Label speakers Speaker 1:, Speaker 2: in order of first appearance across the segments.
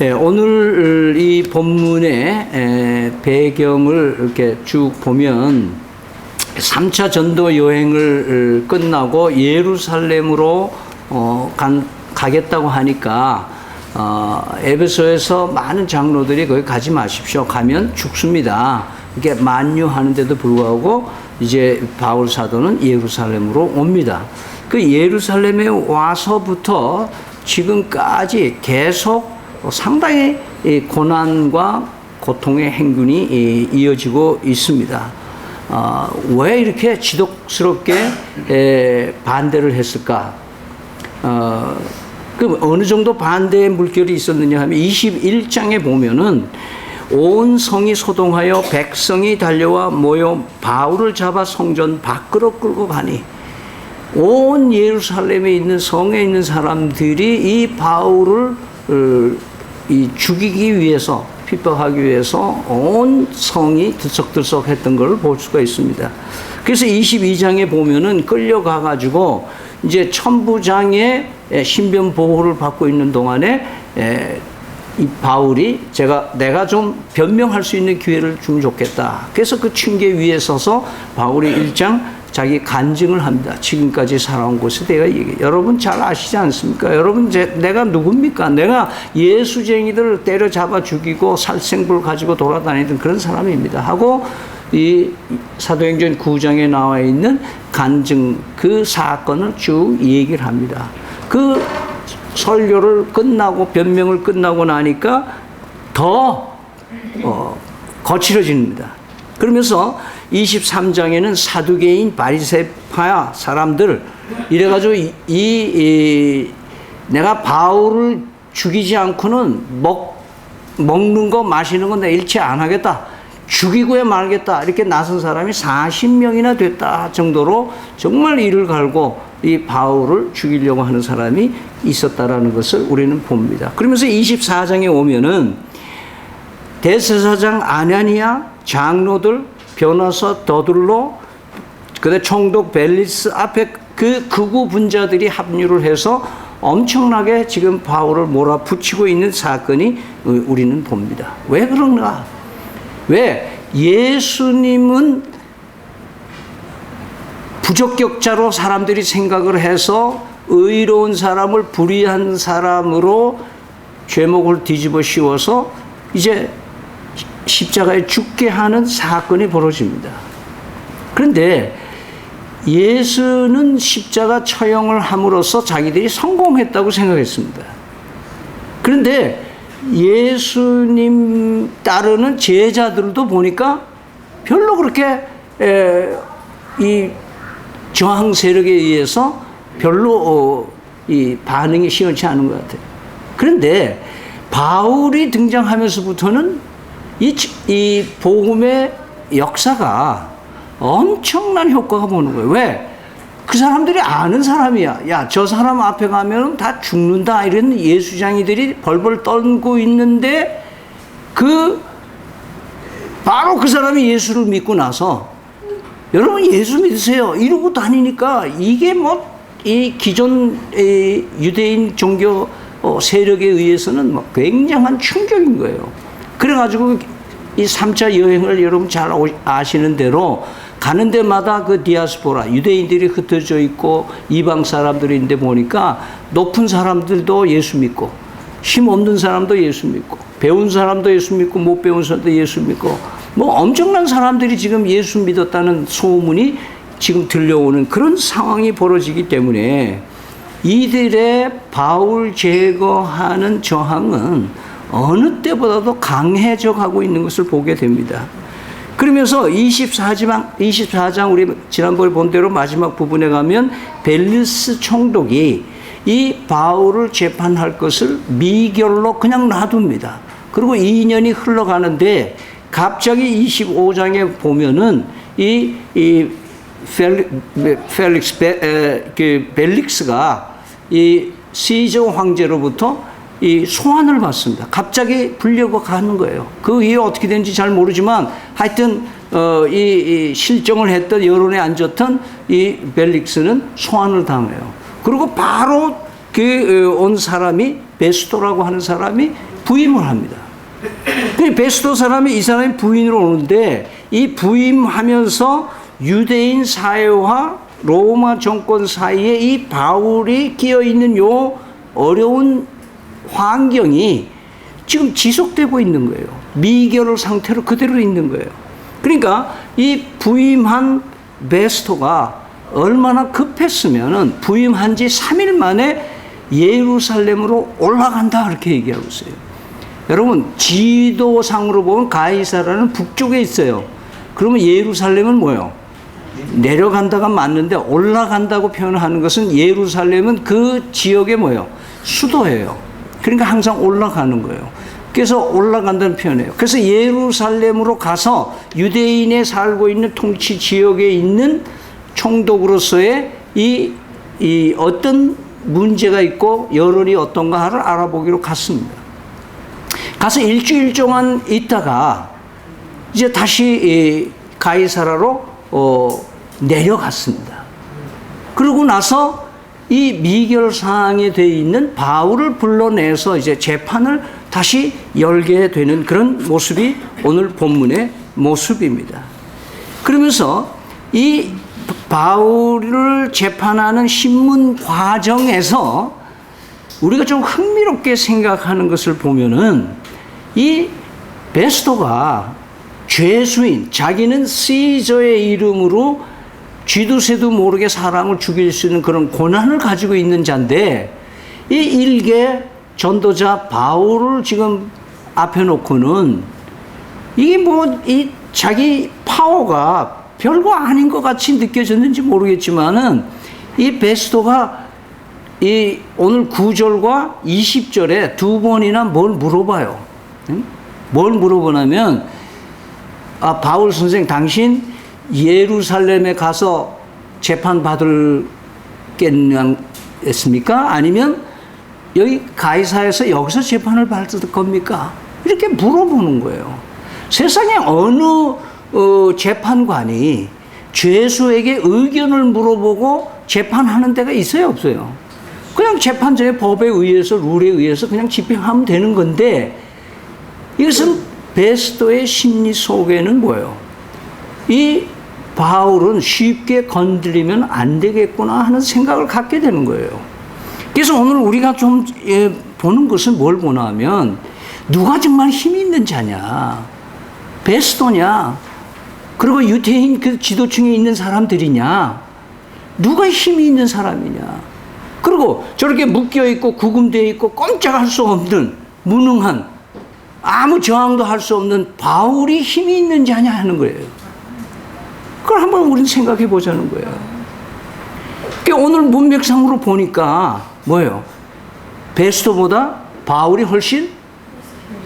Speaker 1: 오늘 이 본문의 배경을 이렇게 쭉 보면 3차 전도 여행을 끝나고 예루살렘으로 가겠다고 하니까 에베소에서 많은 장로들이 거기 가지 마십시오. 가면 죽습니다. 이렇게 만류하는데도 불구하고 이제 바울 사도는 예루살렘으로 옵니다. 그 예루살렘에 와서부터 지금까지 계속 상당히 고난과 고통의 행군이 이어지고 있습니다. 왜 이렇게 지독스럽게 반대를 했을까? 그럼 어느 정도 반대의 물결이 있었느냐 하면 21장에 보면은 온 성이 소동하여 백성이 달려와 모여 바울을 잡아 성전 밖으로 끌고 가니 온 예루살렘에 있는 성에 있는 사람들이 이 바울을 죽이기 위해서, 핍박하기 위해서 온 성이 들썩들썩 했던 걸 볼 수가 있습니다. 그래서 22장에 보면은 끌려가 가지고 이제 천부장의 신변 보호를 받고 있는 동안에 이 바울이 내가 좀 변명할 수 있는 기회를 주면 좋겠다. 그래서 그 층계 위에 서서 바울이 1장 자기 간증을 합니다. 지금까지 살아온 곳에 내가 여러분 잘 아시지 않습니까? 여러분 내가 누굽니까? 내가 예수쟁이들을 때려잡아 죽이고 살생부를 가지고 돌아다니던 그런 사람입니다. 하고 이 사도행전 9장에 나와 있는 간증 그 사건을 쭉 얘기를 합니다. 그 설교를 끝나고 변명을 끝나고 나니까 더 거칠어집니다. 그러면서 23장에는 사두개인 바리새파 사람들 이래가지고 내가 바울을 죽이지 않고는 먹는 거 마시는 건 내가 일체 안 하겠다. 죽이고야 말겠다. 이렇게 나선 사람이 40명이나 됐다 정도로 정말 이를 갈고 이 바울을 죽이려고 하는 사람이 있었다라는 것을 우리는 봅니다. 그러면서 24장에 오면은 대제사장 아냐니아, 장로들, 변호사 더둘로, 그다음에 총독 벨리스 앞에 그 극우 분자들이 합류를 해서 엄청나게 지금 바울을 몰아붙이고 있는 사건이 우리는 봅니다. 왜 그런가? 왜? 예수님은 부적격자로 사람들이 생각을 해서 의로운 사람을 불의한 사람으로 죄목을 뒤집어 씌워서 이제 십자가에 죽게 하는 사건이 벌어집니다. 그런데 예수는 십자가 처형을 함으로써 자기들이 성공했다고 생각했습니다. 그런데 예수님 따르는 제자들도 보니까 별로 그렇게 이 저항 세력에 의해서 별로 이 반응이 시원치 않은 것 같아요. 그런데 바울이 등장하면서부터는 이 복음의 역사가 엄청난 효과가 보는 거예요. 왜? 그 사람들이 아는 사람이야. 야, 저 사람 앞에 가면 다 죽는다. 이런 예수장이들이 벌벌 떨고 있는데 바로 그 사람이 예수를 믿고 나서 여러분 예수 믿으세요. 이러고 다니니까 이게 이 기존 유대인 종교 세력에 의해서는 굉장한 충격인 거예요. 그래가지고 이 3차 여행을 여러분 잘 아시는 대로 가는 데마다 그 디아스포라, 유대인들이 흩어져 있고 이방 사람들인데 보니까 높은 사람들도 예수 믿고 힘 없는 사람도 예수 믿고 배운 사람도 예수 믿고 못 배운 사람도 예수 믿고 엄청난 사람들이 지금 예수 믿었다는 소문이 지금 들려오는 그런 상황이 벌어지기 때문에 이들의 바울 제거하는 저항은 어느 때보다도 강해져 가고 있는 것을 보게 됩니다. 그러면서 24장 우리 지난번에 본 대로 마지막 부분에 가면 벨리스 총독이 이 바울을 재판할 것을 미결로 그냥 놔둡니다. 그리고 2년이 흘러가는데 갑자기 25장에 보면은 벨릭스가 이 시저 황제로부터 이 소환을 받습니다. 갑자기 불려고 가는 거예요. 그 이유 어떻게 된지 잘 모르지만 하여튼 이 실정을 했던 여론에 앉았던 이 벨릭스는 소환을 당해요. 그리고 바로 온 사람이 베스토라고 하는 사람이 부임을 합니다. 그 베스토 사람이 이 사람이 부인으로 오는데 이 부임하면서 유대인 사회와 로마 정권 사이에 이 바울이 끼어 있는 요 어려운 환경이 지금 지속되고 있는 거예요. 미결 상태로 그대로 있는 거예요. 그러니까 이 부임한 베스토가 얼마나 급했으면은 부임한 지 3일 만에 예루살렘으로 올라간다 그렇게 얘기하고 있어요. 여러분 지도상으로 보면 가이사라는 북쪽에 있어요. 그러면 예루살렘은 뭐예요? 내려간다가 맞는데 올라간다고 표현하는 것은 예루살렘은 그 지역의 뭐예요? 수도예요. 그러니까 항상 올라가는 거예요. 그래서 올라간다는 표현이에요. 그래서 예루살렘으로 가서 유대인에 살고 있는 통치 지역에 있는 총독으로서의 이 어떤 문제가 있고 여론이 어떤가를 알아보기로 갔습니다. 가서 일주일 동안 있다가 이제 다시 가이사라로 내려갔습니다. 그러고 나서 이 미결사항에 되어 있는 바울을 불러내서 이제 재판을 다시 열게 되는 그런 모습이 오늘 본문의 모습입니다. 그러면서 이 바울을 재판하는 신문 과정에서 우리가 좀 흥미롭게 생각하는 것을 보면은 이 베스토가 죄수인, 자기는 시저의 이름으로 쥐두새도 모르게 사람을 죽일 수 있는 그런 권한을 가지고 있는 자인데 이 일개 전도자 바울을 지금 앞에 놓고는 이게 뭐 이 자기 파워가 별거 아닌 것 같이 느껴졌는지 모르겠지만은 이 베스토가 이 오늘 9절과 20절에 두 번이나 뭘 물어봐요. 응? 뭘 물어보냐면 아 바울 선생 당신 예루살렘에 가서 재판 받을겠습니까? 아니면 여기 가이사에서 여기서 재판을 받을 겁니까? 이렇게 물어보는 거예요. 세상에 어느 재판관이 죄수에게 의견을 물어보고 재판하는 데가 있어요, 없어요? 그냥 재판장의 법에 의해서 룰에 의해서 그냥 집행하면 되는 건데 이것은 베스토의 심리 속에는 뭐예요? 이 바울은 쉽게 건드리면 안 되겠구나 하는 생각을 갖게 되는 거예요. 그래서 오늘 우리가 좀 보는 것은 뭘 보나 하면 누가 정말 힘 있는 자냐? 베스토냐? 그리고 유대인 그 지도층에 있는 사람들이냐? 누가 힘이 있는 사람이냐? 그리고 저렇게 묶여있고 구금되어 있고 꼼짝할 수 없는 무능한 아무 저항도 할 수 없는 바울이 힘이 있는 자냐 하는 거예요. 그걸 한번 우리는 생각해 보자는 거예요. 그러니까 오늘 문맥상으로 보니까 뭐예요? 베스토보다 바울이 훨씬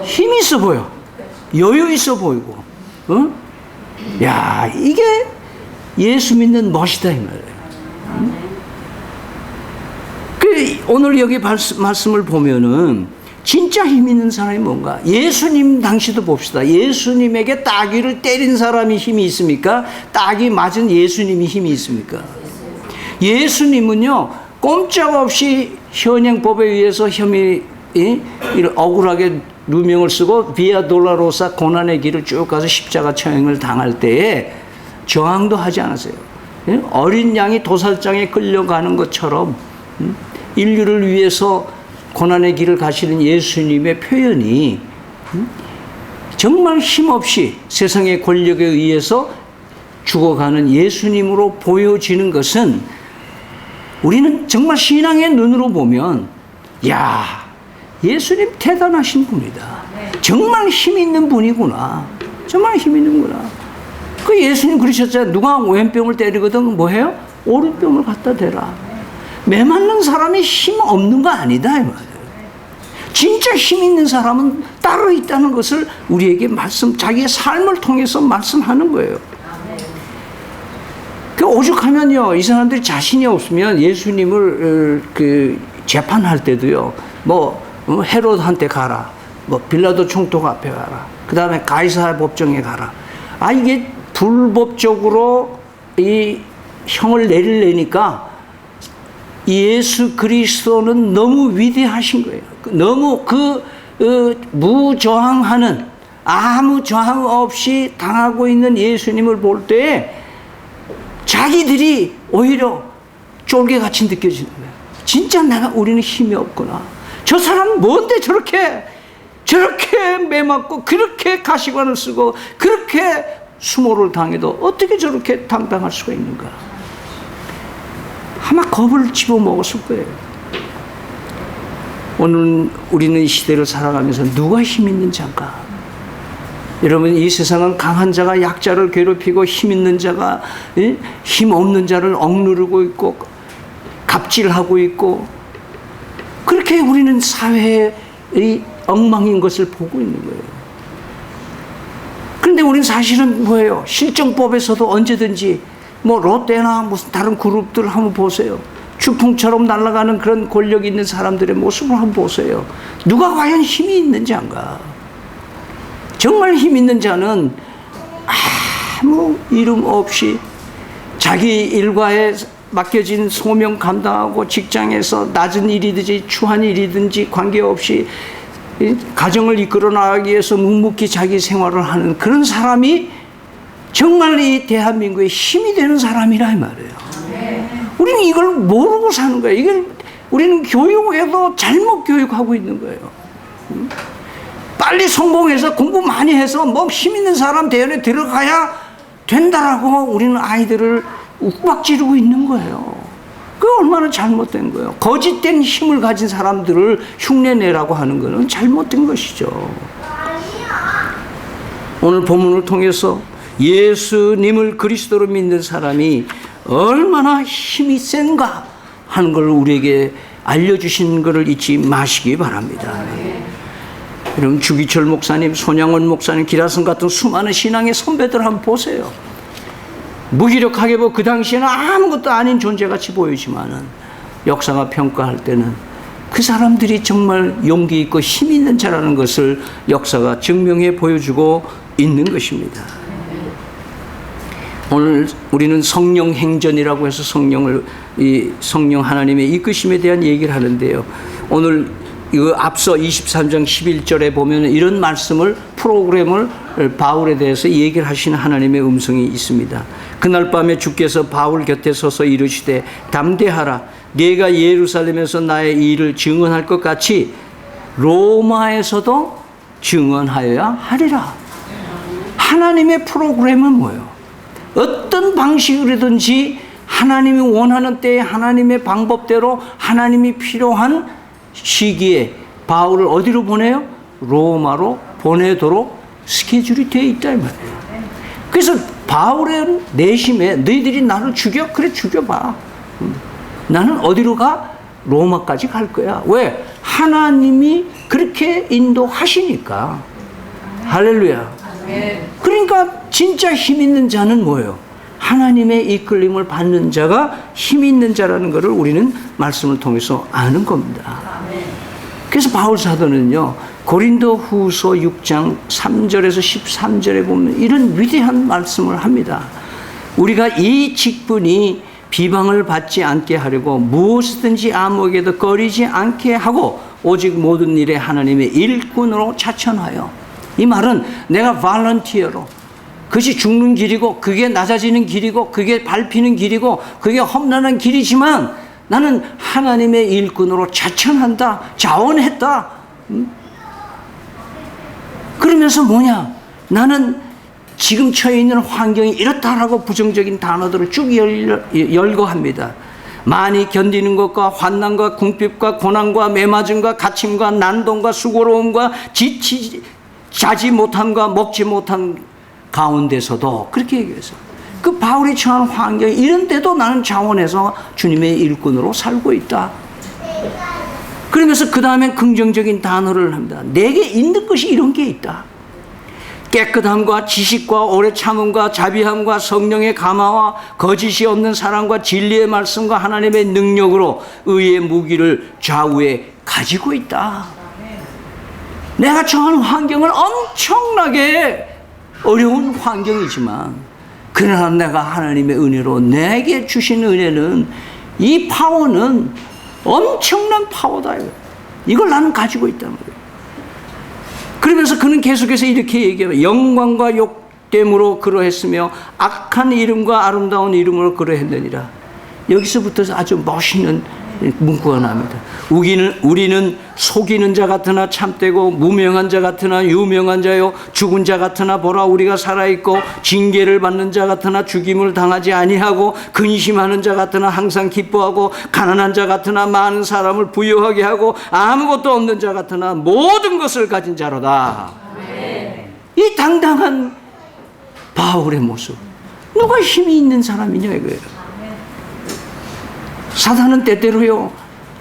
Speaker 1: 힘이 있어 보여. 여유 있어 보이고. 어? 야, 이게 예수 믿는 멋이다 이 말이에요. 오늘 여기 말씀을 보면은 진짜 힘 있는 사람이 뭔가? 예수님 당시도 봅시다. 예수님에게 따귀를 때린 사람이 힘이 있습니까? 따귀 맞은 예수님이 힘이 있습니까? 예수님은요 꼼짝없이 현행법에 의해서 혐의 억울하게 누명을 쓰고 비아 돌라로사 고난의 길을 쭉 가서 십자가 처형을 당할 때에 저항도 하지 않았어요. 어린 양이 도살장에 끌려가는 것처럼 인류를 위해서 고난의 길을 가시는 예수님의 표현이 정말 힘없이 세상의 권력에 의해서 죽어가는 예수님으로 보여지는 것은 우리는 정말 신앙의 눈으로 보면 야 예수님 대단하신 분이다. 정말 힘 있는 분이구나. 정말 힘 있는구나. 그 예수님 그러셨잖아요. 누가 왼병을 때리거든 뭐 해요? 오른병을 갖다 대라. 매 맞는 사람이 힘 없는 거 아니다 이 말이에요. 진짜 힘 있는 사람은 따로 있다는 것을 우리에게 자기의 삶을 통해서 말씀하는 거예요. 그 오죽하면요 이 사람들이 자신이 없으면 예수님을 재판할 때도요 뭐 헤롯한테 가라, 뭐 빌라도 총독 앞에 가라, 그 다음에 가이사 법정에 가라. 아 이게 불법적으로 이 형을 내리려니까 예수 그리스도는 너무 위대하신 거예요. 너무 무저항하는, 아무 저항 없이 당하고 있는 예수님을 볼 때 자기들이 오히려 쫄개같이 느껴지는 거예요. 진짜 우리는 힘이 없구나. 저 사람 뭔데 저렇게 매맞고 그렇게 가시관을 쓰고 그렇게 수모를 당해도 어떻게 저렇게 당당할 수가 있는가. 아마 겁을 집어먹었을 거예요. 오늘 우리는 이 시대를 살아가면서 누가 힘 있는 자인가? 여러분, 이 세상은 강한 자가 약자를 괴롭히고 힘 있는 자가 힘 없는 자를 억누르고 있고 갑질하고 있고, 그렇게 우리는 사회의 엉망인 것을 보고 있는 거예요. 그런데 우리는 사실은 뭐예요? 실정법에서도 언제든지 롯데나 무슨 다른 그룹들 한번 보세요. 추풍처럼 날아가는 그런 권력 있는 사람들의 모습을 한번 보세요. 누가 과연 힘이 있는 자인가? 정말 힘 있는 자는 아무 이름 없이 자기 일과에 맡겨진 소명 감당하고 직장에서 낮은 일이든지 추한 일이든지 관계없이 가정을 이끌어 나가기 위해서 묵묵히 자기 생활을 하는 그런 사람이 정말 이 대한민국의 힘이 되는 사람이라 이 말이에요. 우리는 이걸 모르고 사는 거예요. 이걸 우리는 교육에도 잘못 교육하고 있는 거예요. 빨리 성공해서 공부 많이 해서 힘 있는 사람 대열에 들어가야 된다라고 우리는 아이들을 욱박지르고 있는 거예요. 그게 얼마나 잘못된 거예요. 거짓된 힘을 가진 사람들을 흉내내라고 하는 것은 잘못된 것이죠. 오늘 본문을 통해서 예수님을 그리스도로 믿는 사람이 얼마나 힘이 센가 하는 걸 우리에게 알려주신 것을 잊지 마시기 바랍니다. 여러분, 주기철 목사님, 손양원 목사님, 기라성 같은 수많은 신앙의 선배들 한번 보세요. 무기력하게 그 당시에는 아무것도 아닌 존재같이 보이지만은 역사가 평가할 때는 그 사람들이 정말 용기 있고 힘 있는 자라는 것을 역사가 증명해 보여주고 있는 것입니다. 오늘 우리는 성령 행전이라고 해서 성령 하나님의 이끄심에 대한 얘기를 하는데요. 오늘 이거 앞서 23장 11절에 보면 이런 말씀을, 프로그램을 바울에 대해서 얘기를 하시는 하나님의 음성이 있습니다. 그날 밤에 주께서 바울 곁에 서서 이르시되 담대하라. 네가 예루살렘에서 나의 일을 증언할 것 같이 로마에서도 증언하여야 하리라. 하나님의 프로그램은 뭐예요? 어떤 방식으로든지 하나님이 원하는 때에 하나님의 방법대로 하나님이 필요한 시기에 바울을 어디로 보내요? 로마로 보내도록 스케줄이 되어 있다 이 말이에요. 그래서 바울의 내심에 너희들이 나를 죽여? 그래, 죽여봐. 나는 어디로 가? 로마까지 갈 거야. 왜? 하나님이 그렇게 인도하시니까. 할렐루야. 그러니까 진짜 힘 있는 자는 뭐예요? 하나님의 이끌림을 받는 자가 힘 있는 자라는 것을 우리는 말씀을 통해서 아는 겁니다. 그래서 바울 사도는요, 고린도 후서 6장 3절에서 13절에 보면 이런 위대한 말씀을 합니다. 우리가 이 직분이 비방을 받지 않게 하려고 무엇이든지 아무에게도 꺼리지 않게 하고 오직 모든 일에 하나님의 일꾼으로 자천하여. 이 말은 내가 발런티어로, 그것이 죽는 길이고 그게 낮아지는 길이고 그게 밟히는 길이고 그게 험난한 길이지만 나는 하나님의 일꾼으로 자천한다, 자원했다. 그러면서 뭐냐? 나는 지금 처해 있는 환경이 이렇다라고 부정적인 단어들을 쭉 열거합니다. 많이 견디는 것과 환난과 궁핍과 고난과 매맞음과 갇힘과 난동과 수고로움과 자지 못함과 먹지 못한 가운데서도 그렇게 얘기해서 그 바울이 처한 환경이 이런데도 나는 자원해서 주님의 일꾼으로 살고 있다. 그러면서 그 다음에 긍정적인 단어를 합니다. 내게 있는 것이 이런 게 있다. 깨끗함과 지식과 오래 참음과 자비함과 성령의 감화와 거짓이 없는 사랑과 진리의 말씀과 하나님의 능력으로 의의 무기를 좌우에 가지고 있다. 내가 처한 환경은 엄청나게 어려운 환경이지만 그러나 내가 하나님의 은혜로 내게 주신 은혜는 이 파워는 엄청난 파워다. 이걸 나는 가지고 있다는 거예요. 그러면서 그는 계속해서 이렇게 얘기해요. 영광과 욕됨으로 그러했으며 악한 이름과 아름다운 이름으로 그러했느니라. 여기서부터 아주 멋있는 문구가 나옵니다. 우리는 속이는 자 같으나 참되고 무명한 자 같으나 유명한 자요 죽은 자 같으나 보라 우리가 살아있고 징계를 받는 자 같으나 죽임을 당하지 아니하고 근심하는 자 같으나 항상 기뻐하고 가난한 자 같으나 많은 사람을 부유하게 하고 아무것도 없는 자 같으나 모든 것을 가진 자로다. 이 당당한 바울의 모습, 누가 힘이 있는 사람이냐 이거예요. 사단은 때때로요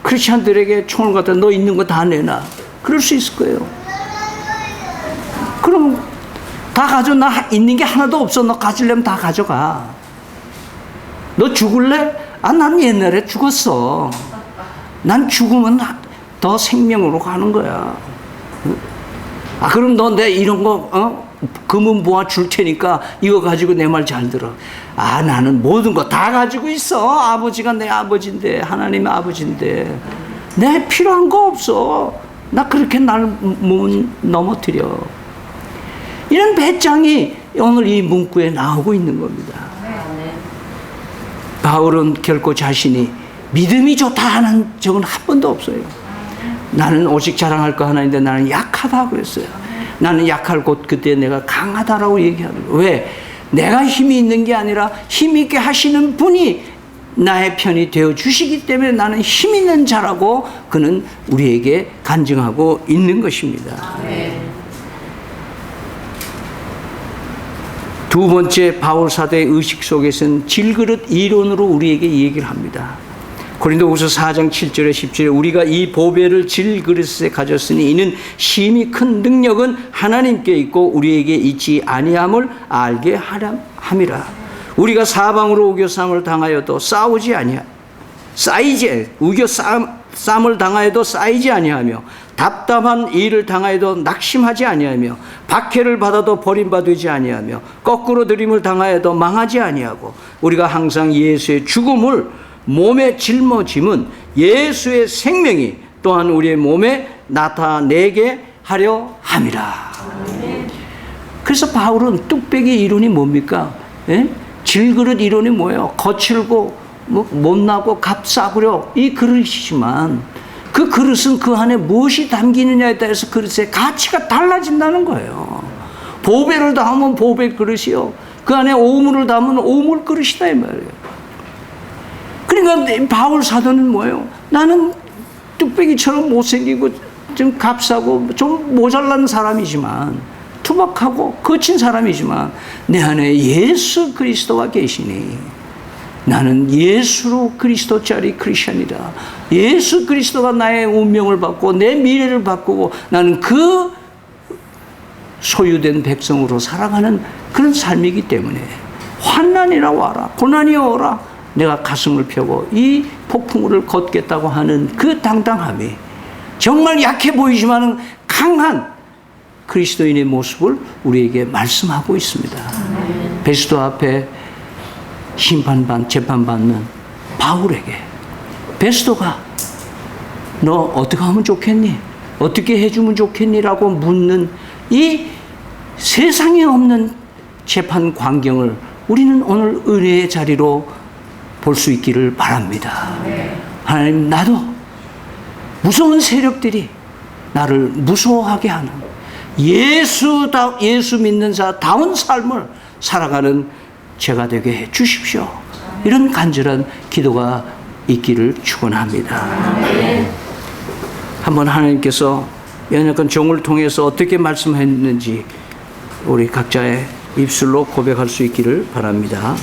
Speaker 1: 크리스찬들에게 총을 갖다 너 있는 거 다 내놔 그럴 수 있을 거예요. 그럼 다 가져. 나 있는 게 하나도 없어. 너 가지려면 다 가져가. 너 죽을래? 난 옛날에 죽었어. 난 죽으면 더 생명으로 가는 거야. 그럼 너 내 이런 거 금은 모아 줄 테니까 이거 가지고 내 말 잘 들어. 나는 모든 거 다 가지고 있어. 아버지가 내 아버지인데, 하나님의 아버지인데 내 필요한 거 없어. 나 그렇게 날 못 넘어뜨려. 이런 배짱이 오늘 이 문구에 나오고 있는 겁니다. 바울은 결코 자신이 믿음이 좋다 하는 적은 한 번도 없어요. 나는 오직 자랑할 거 하나인데 나는 약하다 그랬어요. 나는 약할 곧 그때 내가 강하다라고 얘기하는 거예요. 왜? 내가 힘이 있는 게 아니라 힘 있게 하시는 분이 나의 편이 되어 주시기 때문에 나는 힘 있는 자라고 그는 우리에게 간증하고 있는 것입니다. 두 번째 바울 사도의 의식 속에서는 질그릇 이론으로 우리에게 얘기를 합니다. 고린도후서 4장 7절에 10절에 우리가 이 보배를 질그릇에 가졌으니 이는 심히 큰 능력은 하나님께 있고 우리에게 있지 아니함을 알게 함이라. 우리가 사방으로 우겨쌈을 당하여도 싸우지 아니하 우겨쌈을 당하여도 쌓이지 아니하며 답답한 일을 당하여도 낙심하지 아니하며 박해를 받아도 버림받지 아니하며 거꾸로 들임을 당하여도 망하지 아니하고 우리가 항상 예수의 죽음을 몸에 짊어짐은 예수의 생명이 또한 우리의 몸에 나타내게 하려 함이라. 그래서 바울은 뚝배기 이론이 뭡니까? 질그릇 이론이 뭐예요? 거칠고 못나고 값싸구려 이 그릇이지만 그 그릇은 그 안에 무엇이 담기느냐에 따라서 그릇의 가치가 달라진다는 거예요. 보배를 담으면 보배 그릇이요. 그 안에 오물을 담으면 오물 그릇이다 이 말이에요. 그러니까 바울 사도는 뭐예요? 나는 뚝배기처럼 못생기고 좀 값싸고 좀 모자란 사람이지만 투박하고 거친 사람이지만 내 안에 예수 그리스도가 계시니 나는 예수로 그리스도짜리 크리스천이다. 예수 그리스도가 나의 운명을 바꾸고 내 미래를 바꾸고 나는 그 소유된 백성으로 살아가는 그런 삶이기 때문에 환난이라 와라 고난이 오라 내가 가슴을 펴고 이 폭풍우를 걷겠다고 하는 그 당당함이 정말 약해 보이지만 강한 그리스도인의 모습을 우리에게 말씀하고 있습니다. 베스도 앞에 재판받는 바울에게 베스도가 너 어떻게 하면 좋겠니? 어떻게 해주면 좋겠니? 라고 묻는 이 세상에 없는 재판 광경을 우리는 오늘 은혜의 자리로 볼 수 있기를 바랍니다. 하나님, 나도 무서운 세력들이 나를 무서워하게 하는 예수 믿는 자다운 삶을 살아가는 제가 되게 해 주십시오. 이런 간절한 기도가 있기를 축원합니다. 한번 하나님께서 연약한 종을 통해서 어떻게 말씀했는지 우리 각자의 입술로 고백할 수 있기를 바랍니다.